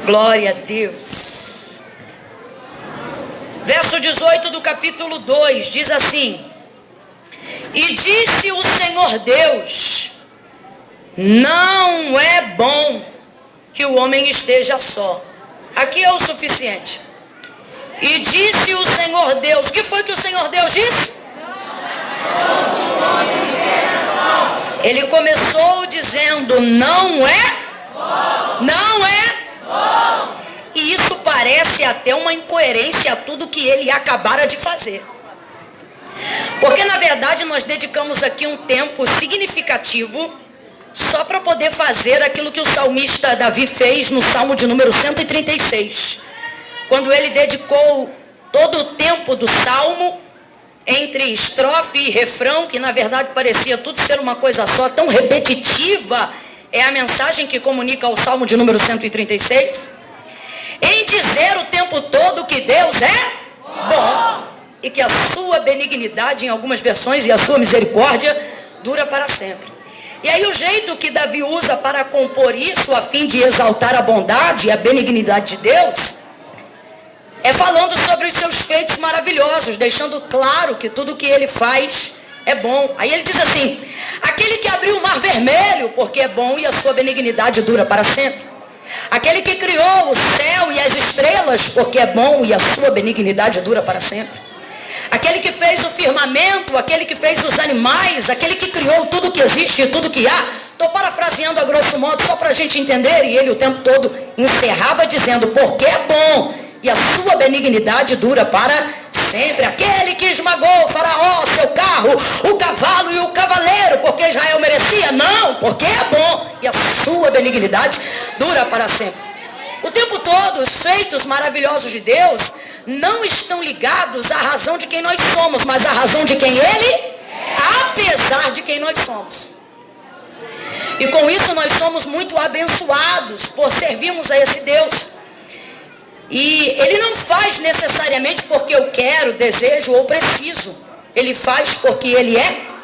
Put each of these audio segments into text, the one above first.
Glória a Deus. Verso 18 do capítulo 2 diz assim: E disse o Senhor Deus: Não é bom que o homem esteja só. Aqui é o suficiente. E disse o Senhor Deus. O que foi que o Senhor Deus disse? Ele começou dizendo: não é bom. Não é bom. E isso parece até uma incoerência a tudo que ele acabara de fazer. Porque na verdade nós dedicamos aqui um tempo significativo só para poder fazer aquilo que o salmista Davi fez no Salmo de número 136. Quando ele dedicou todo o tempo do Salmo, entre estrofe e refrão, que na verdade parecia tudo ser uma coisa só, tão repetitiva é a mensagem que comunica o Salmo de número 136, em dizer o tempo todo que Deus é bom e que a sua benignidade, em algumas versões, e a sua misericórdia dura para sempre. E aí o jeito que Davi usa para compor isso, a fim de exaltar a bondade e a benignidade de Deus, é falando sobre os seus feitos maravilhosos, deixando claro que tudo que ele faz é bom. Aí ele diz assim: aquele que abriu o mar vermelho, porque é bom e a sua benignidade dura para sempre. Aquele que criou o céu e as estrelas, porque é bom e a sua benignidade dura para sempre. Aquele que fez o firmamento, aquele que fez os animais, aquele que criou tudo que existe e tudo que há. Estou parafraseando a grosso modo só para a gente entender. E ele o tempo todo encerrava dizendo: porque é bom e a sua benignidade dura para sempre. Aquele que esmagou o faraó, seu carro, o cavalo e o cavaleiro, porque Israel merecia? Não, porque é bom e a sua benignidade dura para sempre. O tempo todo os feitos maravilhosos de Deus não estão ligados à razão de quem nós somos, mas à razão de quem Ele é, apesar de quem nós somos. E com isso nós somos muito abençoados por servirmos a esse Deus. E Ele não faz necessariamente porque eu quero, desejo ou preciso. Ele faz porque Ele é.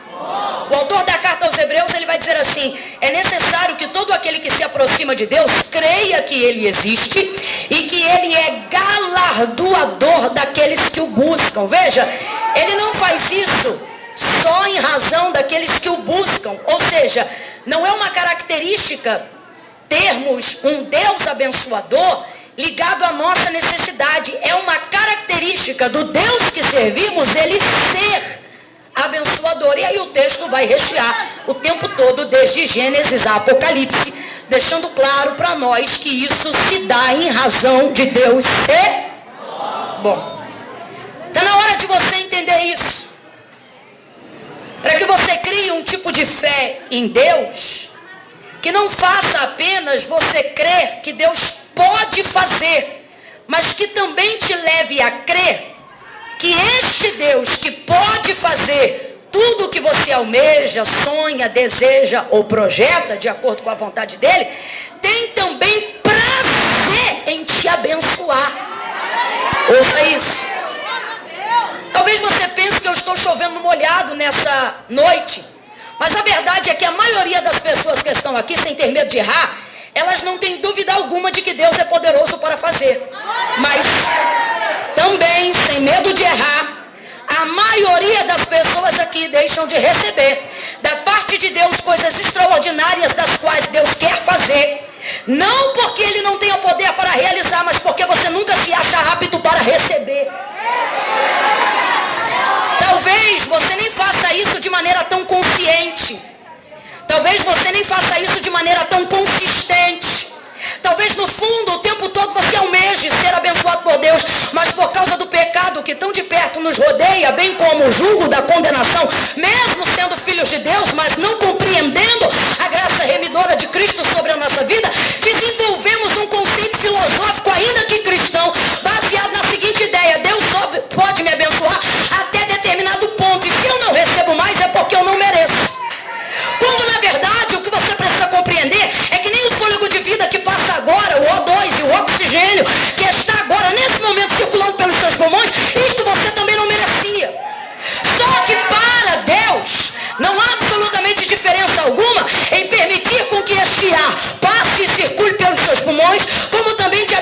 O autor da carta aos Hebreus, ele vai dizer assim: é necessário que todo aquele que se aproxima de Deus creia que Ele existe e que Ele é galardoador daqueles que o buscam. Veja, Ele não faz isso só em razão daqueles que o buscam. Ou seja, não é uma característica termos um Deus abençoador ligado à nossa necessidade. É uma característica do Deus que servimos, Ele ser abençoador. E aí o texto vai rechear o tempo todo, desde Gênesis a Apocalipse, deixando claro para nós que isso se dá em razão de Deus ser bom. Está na hora de você entender isso, para que você crie um tipo de fé em Deus que não faça apenas você crer que Deus pode fazer, mas que também te leve a crer que este Deus que pode fazer tudo o que você almeja, sonha, deseja ou projeta, de acordo com a vontade dele, tem também prazer em te abençoar. Ouça isso. Talvez você pense que eu estou chovendo no molhado nessa noite, mas a verdade é que a maioria das pessoas que estão aqui, sem ter medo de errar, elas não têm dúvida alguma de que Deus é poderoso para fazer. Mas também, sem medo de errar, a maioria das pessoas aqui deixam de receber da parte de Deus coisas extraordinárias das quais Deus quer fazer. Não porque Ele não tenha poder para realizar, mas porque você nunca se acha apto para receber. Talvez você nem faça isso de maneira tão consciente. Talvez você nem faça isso de maneira tão consistente. Talvez no fundo, o tempo todo você almeje ser abençoado por Deus, mas por causa do pecado que tão de perto nos rodeia, bem como o jugo da condenação, mesmo sendo filhos de Deus, mas não compreendendo a graça remidora de Cristo sobre a nossa vida, desenvolvemos um conceito filosófico, ainda que cristão, baseado na seguinte ideia: Deus só pode me abençoar até determinado ponto, e se eu não recebo mais é porque eu não mereço. Quando na verdade o que você precisa compreender é que nem o fôlego de vida que passa agora, o O2 e o oxigênio que está agora nesse momento circulando pelos seus pulmões, isto você também não merecia. Só que para Deus não há absolutamente diferença alguma em permitir com que este ar passe e circule pelos seus pulmões, como também de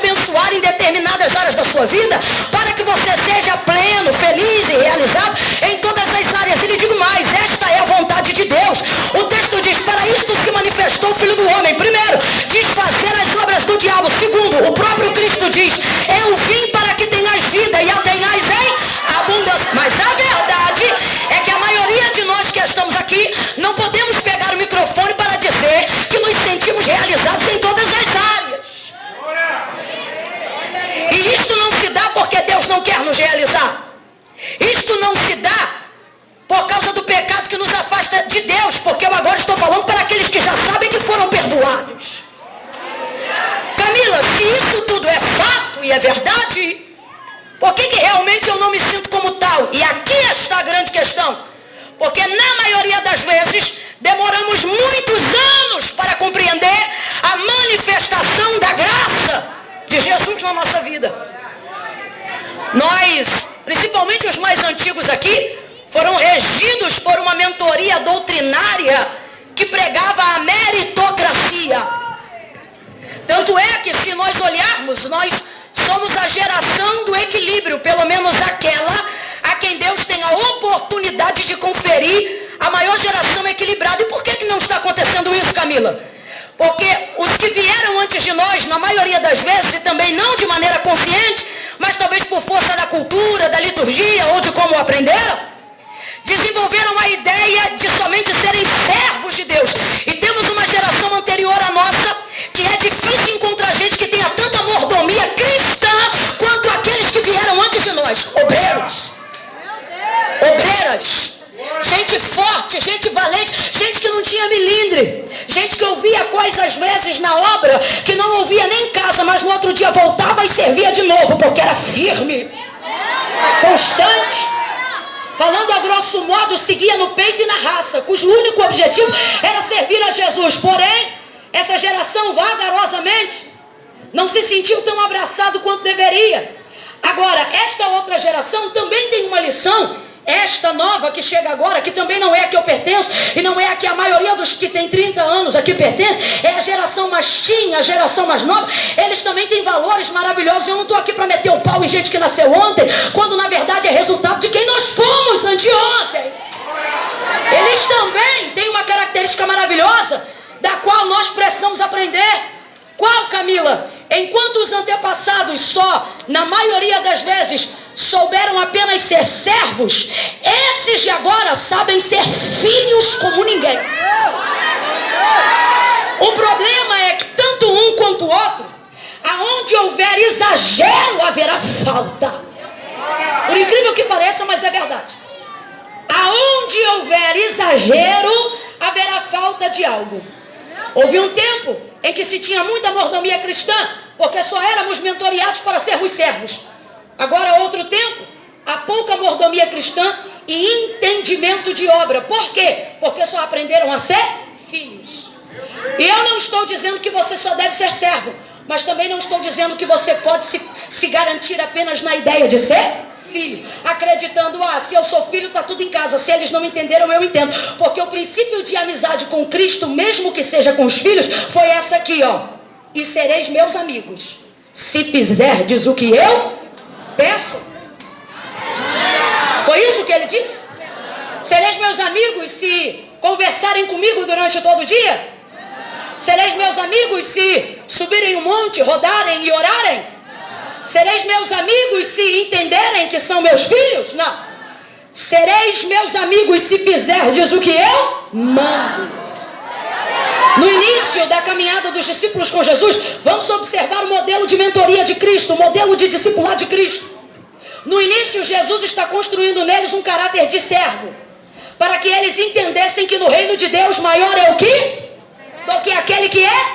as áreas da sua vida, para que você seja pleno, feliz e realizado em todas as áreas. E lhe digo mais, esta é a vontade de Deus. O texto diz, para isto se manifestou o Filho do Homem. Primeiro, desfazer as obras do diabo. Segundo, o próprio Cristo diz, eu vim para que tenhas vida e a tenhas em abundância. Mas a verdade é que a maioria de nós que estamos aqui não podemos pegar o microfone para dizer que nos sentimos realizados em todas as áreas. E isto não se dá porque Deus não quer nos realizar. Isto não se dá por causa do pecado que nos afasta de Deus, porque eu agora estou falando para aqueles que já sabem que foram perdoados. Camila, se isso tudo é fato e é verdade, por que realmente eu não me sinto como tal? E aqui está a grande questão. Porque na maioria das vezes demoramos muitos anos para compreender a manifestação da graça de Jesus na nossa vida. Nós, principalmente os mais antigos aqui, foram regidos por uma mentoria doutrinária que pregava a meritocracia. Tanto é que, se nós olharmos, nós somos a geração do equilíbrio, pelo menos aquela a quem Deus tem a oportunidade de conferir a maior geração equilibrada. E por que não está acontecendo isso, Camila? Porque os que vieram antes de nós, na maioria das vezes, e também não de maneira consciente, mas talvez por força da cultura, da liturgia ou de como aprenderam, desenvolveram a ideia de somente serem servos de Deus. E temos uma geração anterior à nossa que é difícil encontrar gente que tenha tanta mordomia cristã quanto aqueles que vieram antes de nós. Obreiros, obreiras, gente forte, gente valente, gente que não tinha milindre, gente que ouvia coisas às vezes na obra que não ouvia nem em casa, mas no outro dia voltava e servia de novo, porque era firme, constante, falando a grosso modo, seguia no peito e na raça, cujo único objetivo era servir a Jesus. Porém, essa geração vagarosamente não se sentiu tão abraçado quanto deveria. Agora, esta outra geração também tem uma lição. Esta nova que chega agora, que também não é a que eu pertenço, e não é a que a maioria dos que tem 30 anos aqui pertence, é a geração mais teen, a geração mais nova. Eles também têm valores maravilhosos. Eu não estou aqui para meter o pau em gente que nasceu ontem, quando na verdade é resultado de quem nós fomos anteontem. Eles também têm uma característica maravilhosa, da qual nós precisamos aprender. Qual, Camila? Enquanto os antepassados só, na maioria das vezes, souberam apenas ser servos, esses de agora sabem ser filhos como ninguém. O problema é que tanto um quanto o outro, aonde houver exagero, haverá falta. Por incrível que pareça, mas é verdade. Aonde houver exagero, haverá falta de algo. Houve um tempo em que se tinha muita mordomia cristã, porque só éramos mentoriados para sermos servos. Agora, outro tempo, há pouca mordomia cristã e entendimento de obra. Por quê? Porque só aprenderam a ser filhos. E eu não estou dizendo que você só deve ser servo, mas também não estou dizendo que você pode se garantir apenas na ideia de ser filho, acreditando, se eu sou filho, está tudo em casa. Se eles não me entenderam, eu entendo. Porque o princípio de amizade com Cristo, mesmo que seja com os filhos, foi essa aqui, e sereis meus amigos, se fizerdes o que eu peço. Foi isso que ele disse? Sereis meus amigos se conversarem comigo durante todo o dia? Sereis meus amigos se subirem um monte, rodarem e orarem? Sereis meus amigos se entenderem que são meus filhos? Não. Sereis meus amigos se fizerdes o que eu mando. No início da caminhada dos discípulos com Jesus, vamos observar o modelo de mentoria de Cristo, o modelo de discipulado de Cristo. No início, Jesus está construindo neles um caráter de servo, para que eles entendessem que no reino de Deus maior é o que? Do que aquele que é?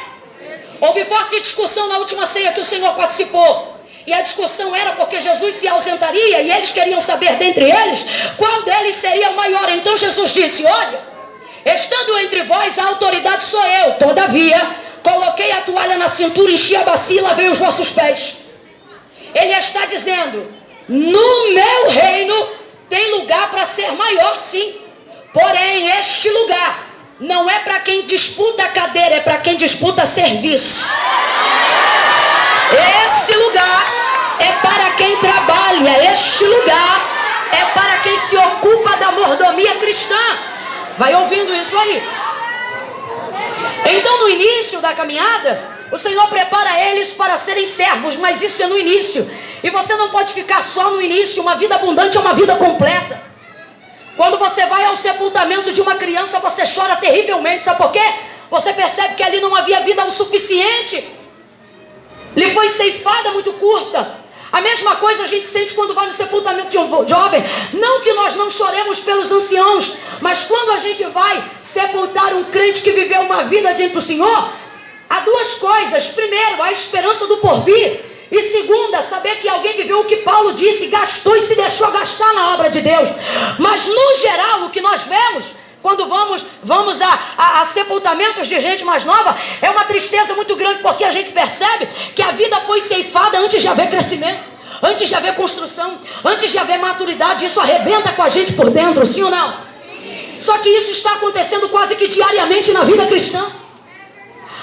Houve forte discussão na última ceia que o Senhor participou. E a discussão era porque Jesus se ausentaria e eles queriam saber dentre eles qual deles seria o maior. Então Jesus disse: olha, estando entre vós a autoridade sou eu, todavia coloquei a toalha na cintura, enchi a bacia e lavei os vossos pés. Ele está dizendo: no meu reino tem lugar para ser maior, sim. Porém, este lugar não é para quem disputa a cadeira, é para quem disputa serviço. Esse lugar é Este lugar é para quem se ocupa da mordomia cristã. Vai ouvindo isso aí. Então, no início da caminhada, o Senhor prepara eles para serem servos, mas isso é no início. E você não pode ficar só no início. Uma vida abundante é uma vida completa. Quando você vai ao sepultamento de uma criança, você chora terrivelmente. Sabe por quê? Você percebe que ali não havia vida o suficiente. Lhe foi ceifada muito curta. A mesma coisa a gente sente quando vai no sepultamento de um jovem. Não que nós não choremos pelos anciãos, mas quando a gente vai sepultar um crente que viveu uma vida diante do Senhor, há duas coisas. Primeiro, a esperança do porvir. E segunda, saber que alguém viveu o que Paulo disse, gastou e se deixou gastar na obra de Deus. Mas no geral, o que nós vemos quando vamos a sepultamentos de gente mais nova, é uma tristeza muito grande, porque a gente percebe que a vida foi ceifada antes de haver crescimento, antes de haver construção, antes de haver maturidade. Isso arrebenta com a gente por dentro, sim ou não? Sim. Só que isso está acontecendo quase que diariamente na vida cristã.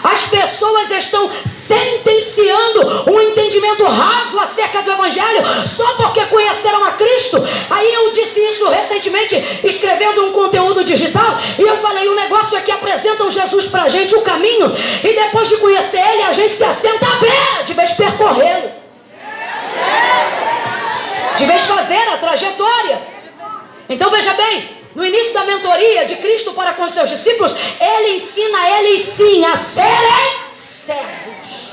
As pessoas estão sentenciando um entendimento raso acerca do Evangelho só porque conheceram a Cristo. Aí eu disse isso recentemente, escrevendo um conteúdo digital, e eu falei, o negócio é que apresentam Jesus pra gente, o caminho, e depois de conhecer Ele, a gente se assenta à beira, de vez de percorrê-lo, de vez de fazer a trajetória. Então veja bem, no início da mentoria de Cristo para com os seus discípulos, Ele ensina eles sim a serem servos.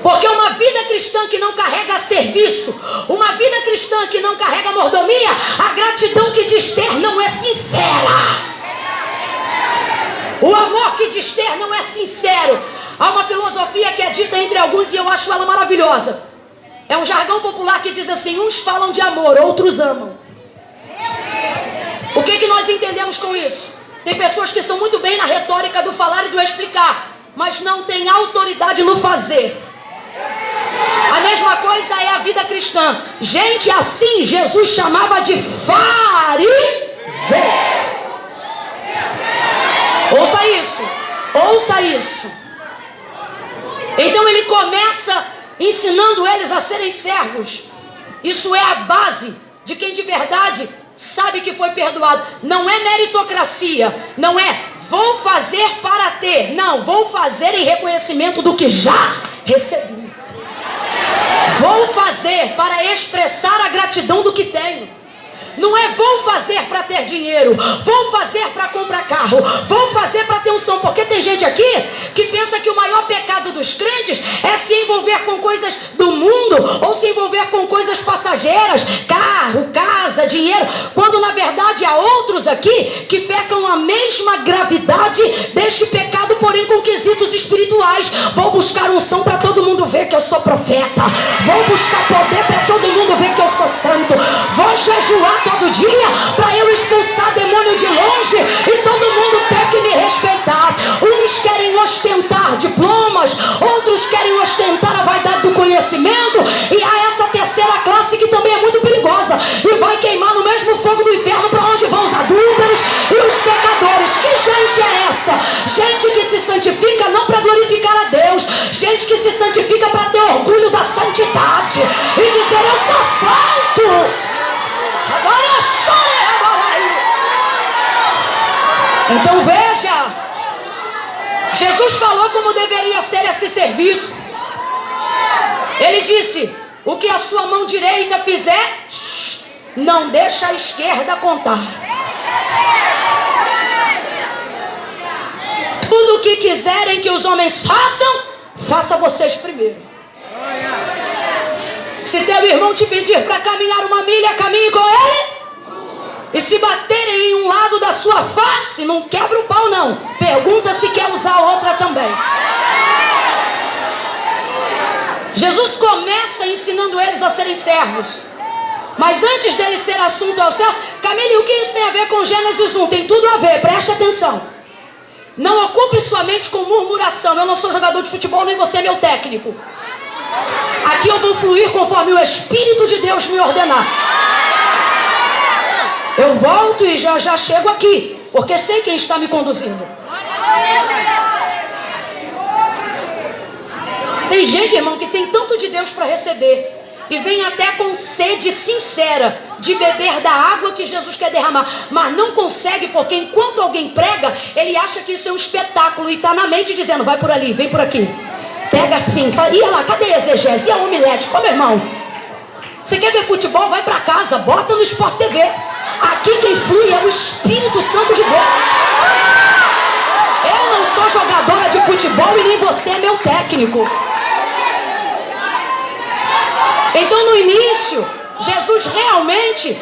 Porque uma vida cristã que não carrega serviço, uma vida cristã que não carrega mordomia, a gratidão que diz ter não é sincera. O amor que diz ter não é sincero. Há uma filosofia que é dita entre alguns e eu acho ela maravilhosa. É um jargão popular que diz assim: uns falam de amor, outros amam. O que nós entendemos com isso? Tem pessoas que são muito bem na retórica do falar e do explicar, mas não tem autoridade no fazer. A mesma coisa é a vida cristã. Gente assim Jesus chamava de fariseu. Ouça isso, ouça isso. Então ele começa ensinando eles a serem servos. Isso é a base de quem de verdade sabe que foi perdoado. Não é meritocracia, não é vou fazer para ter, não, vou fazer em reconhecimento do que já recebi. Vou fazer para expressar a gratidão do que tenho. Não é vou fazer para ter dinheiro, vou fazer para comprar carro, vou fazer para ter unção. Porque tem gente aqui que pensa que o maior pecado dos crentes é se envolver com coisas do mundo, ou se envolver com coisas passageiras, carro, casa, dinheiro, quando na verdade há outros aqui que pecam a mesma gravidade deste pecado, porém com quesitos espirituais. Vou buscar unção para todo mundo ver que eu sou profeta, vou buscar poder para todo mundo ver que eu sou santo, vou jejuar todo dia para eu expulsar demônio de longe e todo mundo ter que me respeitar. Uns querem ostentar diplomas, outros querem ostentar a vaidade do conhecimento, e há essa terceira classe que também é muito perigosa e vai queimar no mesmo fogo do inferno, para onde vão os adúlteros e os pecadores. Que gente é essa? Gente que se santifica não para glorificar a Deus, gente que se santifica para ter orgulho da santidade e dizer eu sou santo. Então veja, Jesus falou como deveria ser esse serviço. Ele disse: o que a sua mão direita fizer, não deixa a esquerda contar. Tudo o que quiserem que os homens façam, faça vocês primeiro. Se teu irmão te pedir para caminhar 1 milha, caminhe com ele. E se baterem em um lado da sua face, não quebra o pau não. Pergunta se quer usar outra também. Jesus começa ensinando eles a serem servos. Mas antes dele ser assunto aos céus, Camille, o que isso tem a ver com Gênesis 1? Tem tudo a ver, preste atenção. Não ocupe sua mente com murmuração. Eu não sou jogador de futebol, nem você é meu técnico. Aqui eu vou fluir conforme o Espírito de Deus me ordenar. Eu volto e já chego aqui, porque sei quem está me conduzindo. Tem gente, irmão, que tem tanto de Deus para receber, e vem até com sede sincera de beber da água que Jesus quer derramar, mas não consegue, porque enquanto alguém prega, ele acha que isso é um espetáculo e está na mente dizendo: vai por ali, vem por aqui, pega assim, fala, ia lá, cadê a exegese? E a omelete? Como, irmão? Você quer ver futebol? Vai para casa, bota no Sport TV. Aqui quem flui é o Espírito Santo de Deus. Eu não sou jogadora de futebol e nem você é meu técnico. Então no início, Jesus realmente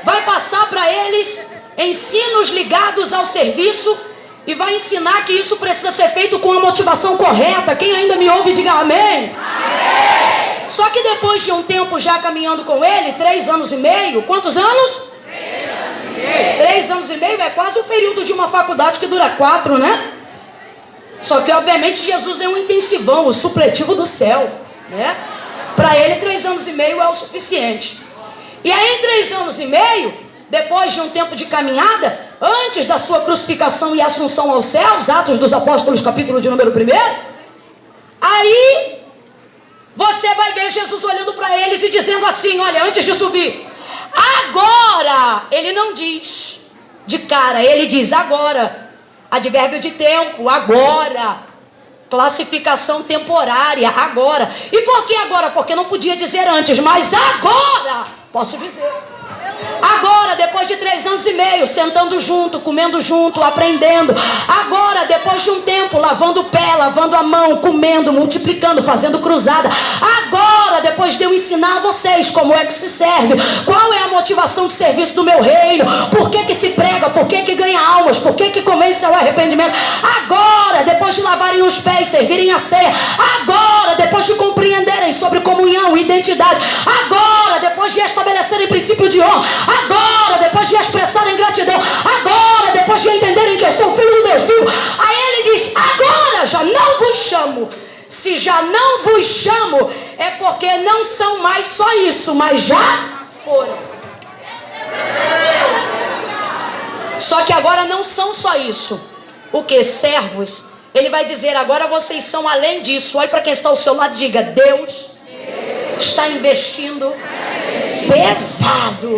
vai passar para eles ensinos ligados ao serviço e vai ensinar que isso precisa ser feito com a motivação correta. Quem ainda me ouve, diga amém. Amém. Só que depois de um tempo já caminhando com ele, 3 anos e meio, quantos anos? 3 anos e meio. 3 anos e meio é quase o período de uma faculdade que dura 4, né? Só que obviamente Jesus é um intensivão, o supletivo do céu, né? Para ele 3 anos e meio é o suficiente. E aí em 3 anos e meio, depois de um tempo de caminhada, antes da sua crucificação e assunção aos céus, Atos dos Apóstolos, capítulo de número 1, aí você vai ver Jesus olhando para eles e dizendo assim: olha, antes de subir, agora, ele não diz de cara, ele diz agora, advérbio de tempo, agora, classificação temporária, agora. E por que agora? Porque não podia dizer antes, mas agora posso dizer. Agora, depois de 3 anos e meio, sentando junto, comendo junto, aprendendo. Agora, depois de um tempo, lavando o pé, lavando a mão, comendo, multiplicando, fazendo cruzada. Agora, depois de eu ensinar a vocês como é que se serve, qual é a motivação de serviço do meu reino, por que se prega, por que ganha almas, por que convence ao arrependimento. Agora, depois de lavarem os pés, servirem a ceia. Agora, depois de compreenderem sobre comunhão, identidade. Agora, depois de estabelecerem princípio de honra. Agora, depois de expressarem gratidão. Agora, depois de entenderem que eu sou filho do Deus vivo. Aí ele diz: agora já não vos chamo. Se já não vos chamo, é porque não são mais só isso, mas já foram. Só que agora não são só isso. O que? Servos. Ele vai dizer: agora vocês são além disso. Olhe para quem está ao seu lado e diga: Deus está investindo pesado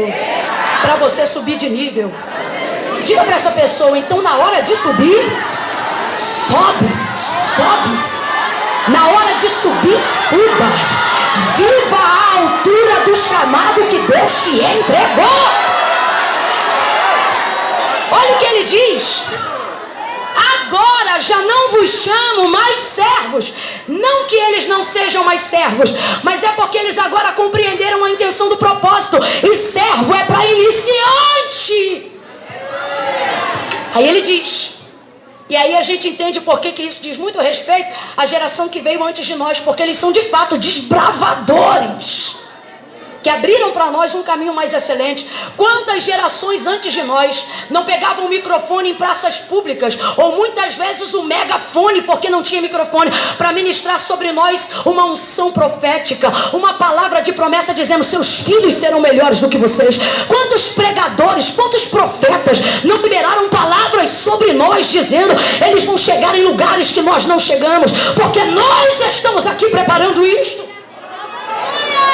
para você subir de nível. Diga para essa pessoa: então na hora de subir, sobe. Na hora de subir, suba. Viva a altura do chamado que Deus te entregou. Olha o que ele diz: agora já não vos chamo mais servos. Não que eles não sejam mais servos, mas é porque eles agora compreenderam a intenção do propósito. E servo é para iniciante. Aí ele diz, e aí a gente entende por que isso diz muito respeito à geração que veio antes de nós, porque eles são de fato desbravadores, que abriram para nós um caminho mais excelente. Quantas gerações antes de nós não pegavam o microfone em praças públicas, ou muitas vezes o megafone, porque não tinha microfone, para ministrar sobre nós uma unção profética, uma palavra de promessa dizendo: seus filhos serão melhores do que vocês. Quantos pregadores, quantos profetas não liberaram palavras sobre nós dizendo: eles vão chegar em lugares que nós não chegamos, porque nós estamos aqui preparando isto.